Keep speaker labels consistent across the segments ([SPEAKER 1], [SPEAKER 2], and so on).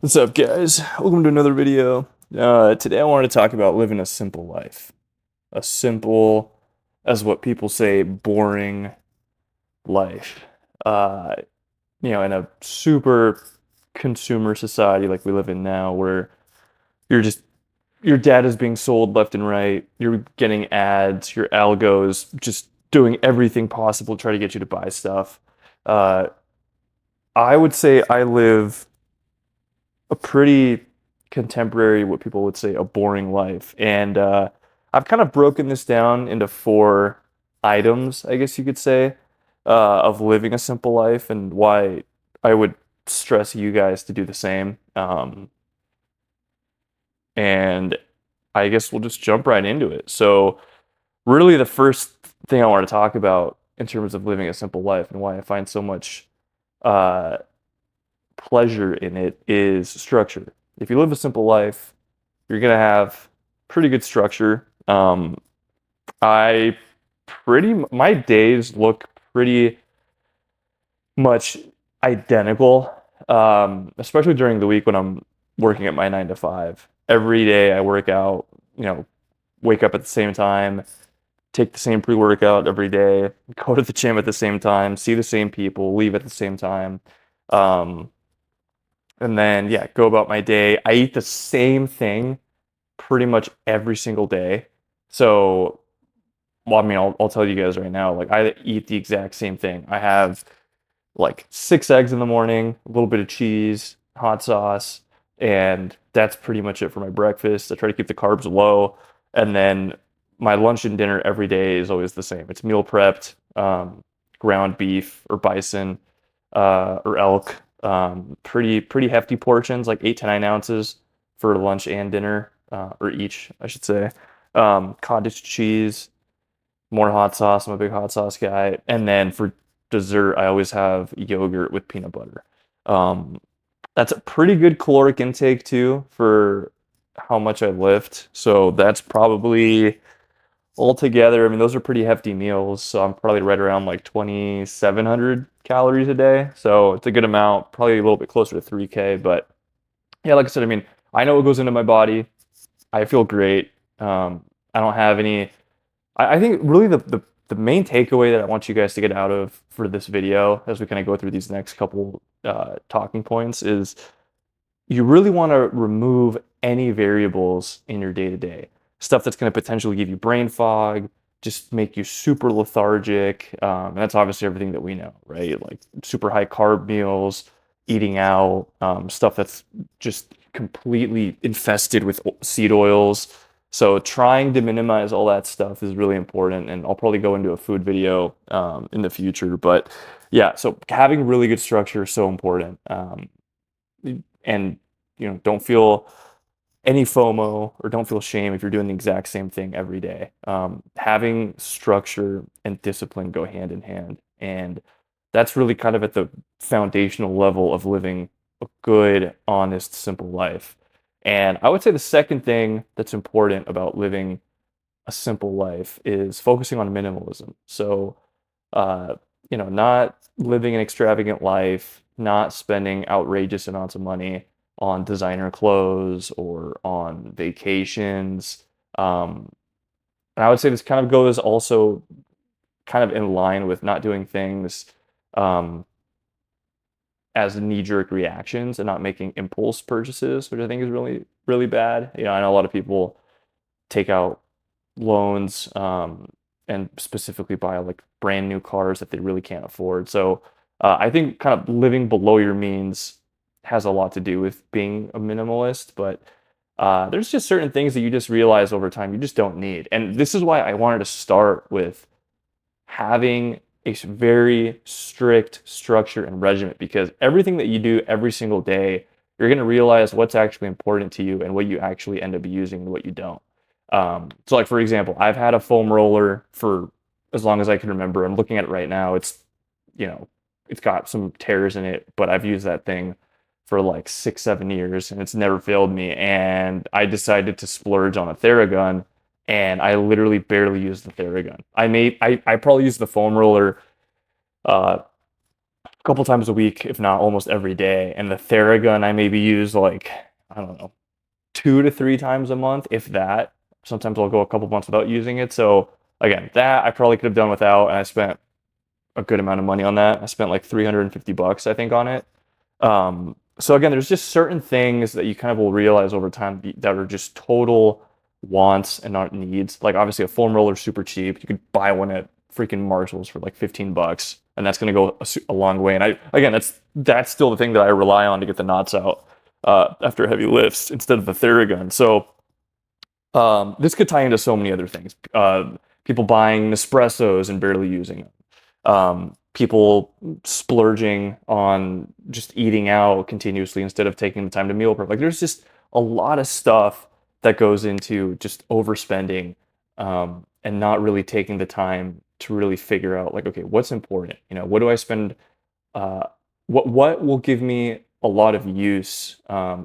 [SPEAKER 1] What's up, guys? Welcome to another video. Today I wanted to talk about living a simple life. A simple, as what people say, boring life. Uh, in a super consumer society like we live in now, where you're just your data is being sold left and right. You're getting ads. Your algos just doing everything possible to try to get you to buy stuff. Uh, I would say I live a pretty contemporary, what people would say, a boring life. And I've kind of broken this down into four items, I guess you could say, of living a simple life and why I would stress you guys to do the same. And I guess we'll just jump right into it. So, really, the first thing I want to talk about in terms of living a simple life and why I find so much uh, pleasure in it is structure. If you live a simple life, you're gonna have pretty good structure. I my days look pretty much identical, especially during the week when I'm working at my 9 to 5. Every day I work out, wake up at the same time, take the same pre-workout every day, go to the gym at the same time, see the same people, leave at the same time. Um, and then yeah, go about my day. I eat the same thing pretty much every single day. So, well, I mean, I'll tell you guys right now, like I eat the exact same thing. I have like 6 eggs in the morning, a little bit of cheese, hot sauce, and that's pretty much it for my breakfast. I try to keep the carbs low, and then my lunch and dinner every day is always the same. It's meal prepped, ground beef or bison, or elk. Pretty hefty portions, like 8 to 9 ounces for lunch and dinner, or each, I should say. Cottage cheese, more hot sauce. I'm a big hot sauce guy. And then for dessert, I always have yogurt with peanut butter. Um, that's a pretty good caloric intake too for how much I lift. So that's probably altogether, I mean, those are pretty hefty meals. So I'm probably right around like 2,700 calories a day. So it's a good amount, probably a little bit closer to 3K. But yeah, like I said, I mean, I know what goes into my body. I feel great. I don't have any. I think really the main takeaway that I want you guys to get out of for this video as we kind of go through these next couple talking points is you really want to remove any variables in your day to day. Stuff that's going to potentially give you brain fog, just make you super lethargic. And that's obviously everything that we know, right? Like super high carb meals, eating out, stuff that's just completely infested with seed oils. So trying to minimize all that stuff is really important. And I'll probably go into a food video in the future. But yeah, so having really good structure is so important. And don't feel any FOMO or don't feel shame if you're doing the exact same thing every day. Having structure and discipline go hand in hand, and that's really kind of at the foundational level of living a good, honest, simple life. And I would say the second thing that's important about living a simple life is focusing on minimalism. So, uh, not living an extravagant life, not spending outrageous amounts of money on designer clothes or on vacations. Um, and I would say this kind of goes also kind of in line with not doing things um, as knee-jerk reactions and not making impulse purchases, which I think is really, really bad. I know a lot of people take out loans and specifically buy like brand new cars that they really can't afford. So I think kind of living below your means has a lot to do with being a minimalist, but there's just certain things that you just realize over time you just don't need. And this is why I wanted to start with having a very strict structure and regimen because everything that you do every single day, you're going to realize what's actually important to you and what you actually end up using and what you don't. So like for example, I've had a foam roller for as long as I can remember. I'm looking at it right now. You know, it's got some tears in it, but I've used that thing for like 6, 7 years and it's never failed me. And I decided to splurge on a Theragun and I literally barely used the Theragun. I probably used the foam roller uh couple times a week, if not almost every day. And the Theragun I maybe use like, I don't know, 2 to 3 times a month, if that. Sometimes I'll go a couple months without using it. So again, that I probably could have done without, and I spent a good amount of money on that. I spent like 350 bucks, I think, on it. So again, there's just certain things that you kind of will realize over time that are just total wants and not needs. Like obviously a foam roller is super cheap. You could buy one at freaking Marshalls for like 15 bucks, and that's going to go a long way. And again, that's still the thing that I rely on to get the knots out after heavy lifts instead of the Theragun. So this could tie into so many other things. People buying Nespressos and barely using them. People splurging on just eating out continuously instead of taking the time to meal prep. Like there's just a lot of stuff that goes into just overspending, and not really taking the time to really figure out like, okay, what's important? What do I spend? Uh, what will give me a lot of use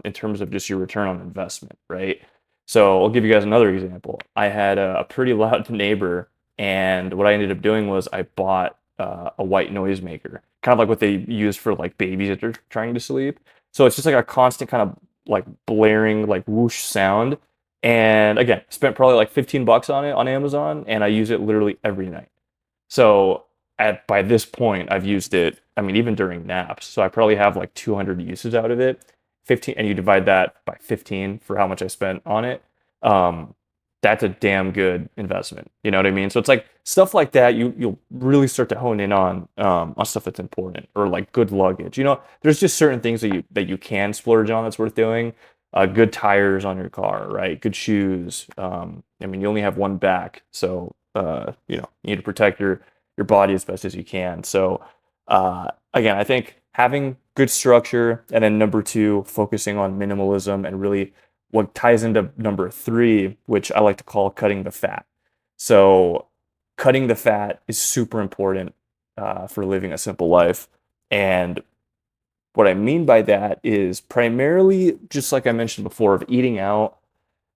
[SPEAKER 1] in terms of just your return on investment, right? So I'll give you guys another example. I had a pretty loud neighbor, and what I ended up doing was I bought a white noise maker, kind of like what they use for like babies that are trying to sleep. So it's just like a constant kind of like blaring, like whoosh sound. And again, spent probably like 15 bucks on it on Amazon, and I use it literally every night. So at by this point, I've used it, I mean, even during naps. So I probably have like 200 uses out of it. 15, and you divide that by 15 for how much I spent on it. Um, that's a damn good investment. You know what I mean? So it's like stuff like that you'll really start to hone in on stuff that's important, or like good luggage. There's just certain things that you can splurge on that's worth doing. Good tires on your car, right? Good shoes. I mean, you only have one back, so you need to protect your body as best as you can. So again, I think having good structure, and then number two, focusing on minimalism, and really what ties into number three, which I like to call cutting the fat. So cutting the fat is super important for living a simple life. And what I mean by that is primarily, just like I mentioned before, of eating out.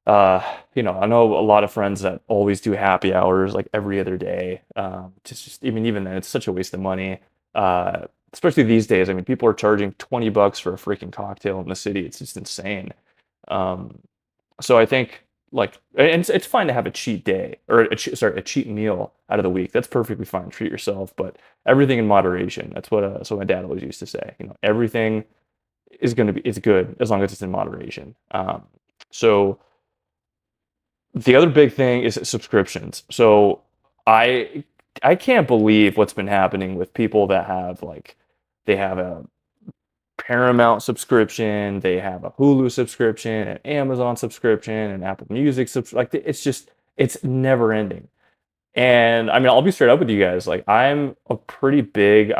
[SPEAKER 1] I know a lot of friends that always do happy hours like every other day. Even then, it's such a waste of money. Especially these days. I mean, people are charging 20 bucks for a freaking cocktail in the city. It's just insane. Um, so I think like, and it's fine to have a cheat day, or a cheat meal out of the week. That's perfectly fine. Treat yourself, but everything in moderation. That's what my dad always used to say. Everything it's good as long as it's in moderation. So the other big thing is subscriptions. So I I can't believe what's been happening with people that have like they have a Paramount subscription, they have a Hulu subscription, an Amazon subscription, an Apple Music like it's never ending. And I mean, I'll be straight up with you guys. Like, I've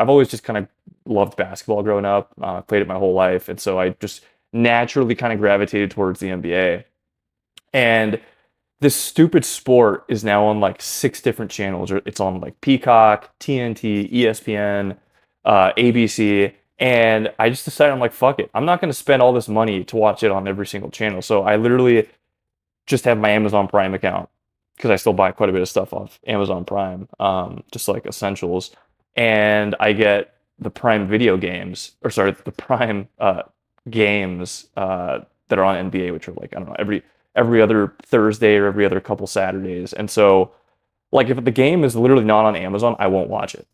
[SPEAKER 1] always just kind of loved basketball growing up. Played it my whole life, and so I just naturally kind of gravitated towards the NBA. And this stupid sport is now on like six different channels. It's on like Peacock, TNT, ESPN, ABC, and I just decided I'm like, fuck it. I'm not going to spend all this money to watch it on every single channel. So I literally just have my Amazon Prime account, because I still buy quite a bit of stuff off Amazon Prime, just like essentials, and I get the Prime video games, or sorry, the Prime games that are on NBA, which are like, I don't know, every other Thursday or every other couple Saturdays. And so like if the game is literally not on Amazon, I won't watch it.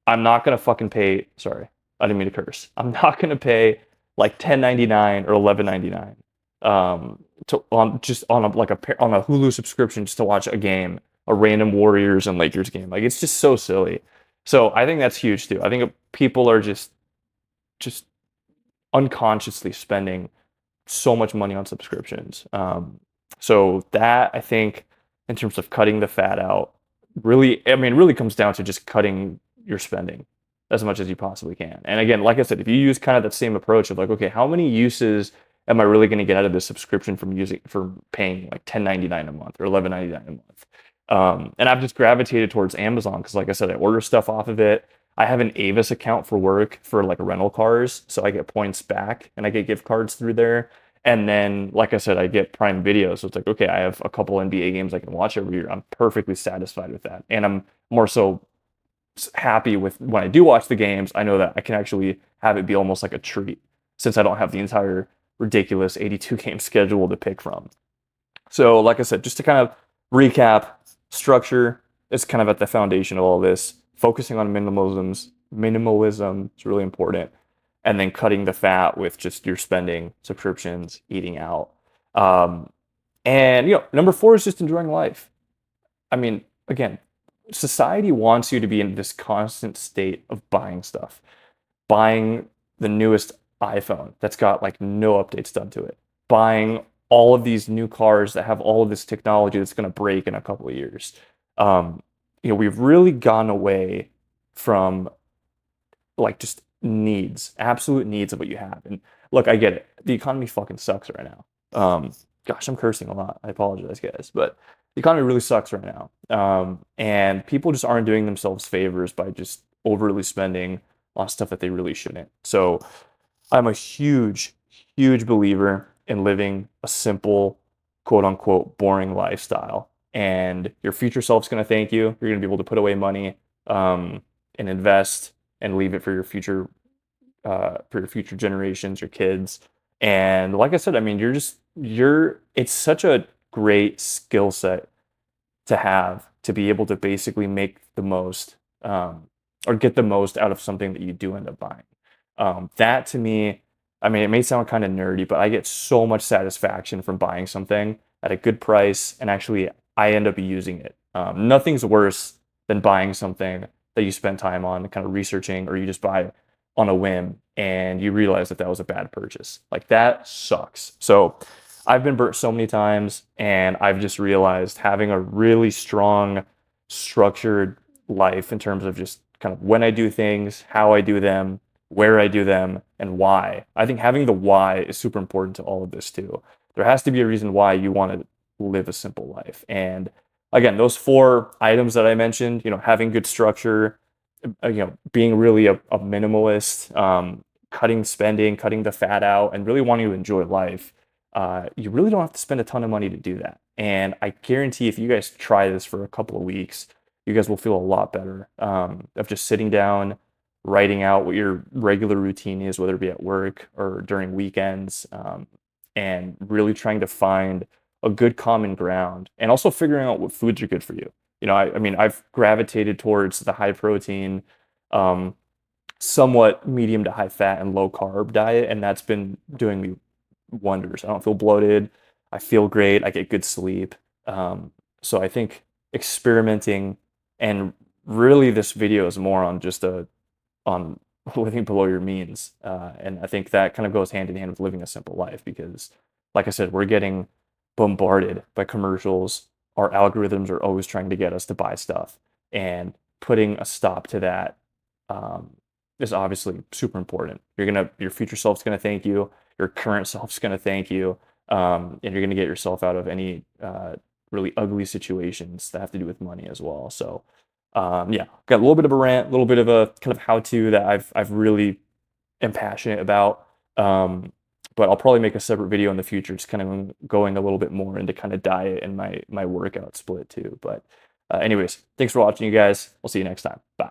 [SPEAKER 1] I'm not gonna fucking pay. Sorry, I didn't mean to curse. I'm not gonna pay like 10.99 or 11.99 on a Hulu subscription just to watch a game, a random Warriors and Lakers game. Like, it's just so silly. So I think that's huge too. I think people are just unconsciously spending so much money on subscriptions. So that, I think, in terms of cutting the fat out, really, I mean, it really comes down to just cutting your spending as much as you possibly can. And again, like I said, if you use kind of that same approach of like, okay, how many uses am I really going to get out of this subscription for paying like 10.99 a month or 11.99 a month? And I've just gravitated towards Amazon because, like I said, I order stuff off of it. I have an Avis account for work for like rental cars, so I get points back and I get gift cards through there. And then, like I said, I get Prime Video, so it's like, okay, I have a couple NBA games I can watch every year. I'm perfectly satisfied with that, and I'm more so happy with when I do watch the games. I know that I can actually have it be almost like a treat since I don't have the entire ridiculous 82 game schedule to pick from. So, like I said, just to kind of recap, structure is kind of at the foundation of all this. Focusing on minimalism is really important, and then cutting the fat with just your spending, subscriptions, eating out. Um, and number four is just enjoying life. I mean, again, society wants you to be in this constant state of buying stuff, buying the newest iPhone that's got like no updates done to it, buying all of these new cars that have all of this technology that's going to break in a couple of years. Um, we've really gone away from like just needs, absolute needs of what you have. And look, I get it. The economy fucking sucks right now. Gosh, I'm cursing a lot. I apologize, guys, but the economy really sucks right now. And people just aren't doing themselves favors by just overly spending on stuff that they really shouldn't. So I'm a huge, huge believer in living a simple, quote unquote, boring lifestyle. And your future self's going to thank you. You're going to be able to put away money and invest and leave it for your future generations, your kids. And like I said, I mean, it's such a great skill set to have to be able to basically make the most or get the most out of something that you do end up buying. That to me, I mean, it may sound kind of nerdy, but I get so much satisfaction from buying something at a good price and actually I end up using it. Nothing's worse than buying something that you spend time on kind of researching or you just buy on a whim and you realize that that was a bad purchase. Like that sucks. So I've been burnt so many times and I've just realized having a really strong, structured life in terms of just kind of when I do things, how I do them, where I do them, and why. I think having the why is super important to all of this too. There has to be a reason why you want to live a simple life. And again, those four items that I mentioned, having good structure, being really a minimalist, cutting spending, cutting the fat out, and really wanting to enjoy life. You really don't have to spend a ton of money to do that. And I guarantee if you guys try this for a couple of weeks, you guys will feel a lot better of just sitting down, writing out what your regular routine is, whether it be at work or during weekends, and really trying to find a good common ground and also figuring out what foods are good for you. I mean, I've gravitated towards the high protein, um, somewhat medium to high fat and low carb diet, and that's been doing me wonders. I don't feel bloated. I feel great. I get good sleep. So I think experimenting and really this video is more on just on living below your means. And I think that kind of goes hand in hand with living a simple life because, like I said, we're getting bombarded by commercials. Our algorithms are always trying to get us to buy stuff, and putting a stop to that is obviously super important. Your future self's gonna thank you. Your current self's gonna thank you, and you're gonna get yourself out of any really ugly situations that have to do with money as well. So, yeah, got a little bit of a rant, a little bit of a kind of how-to that I've really am passionate about. But I'll probably make a separate video in the future, just kind of going a little bit more into kind of diet and my workout split too. But anyways, thanks for watching, you guys. We'll see you next time. Bye.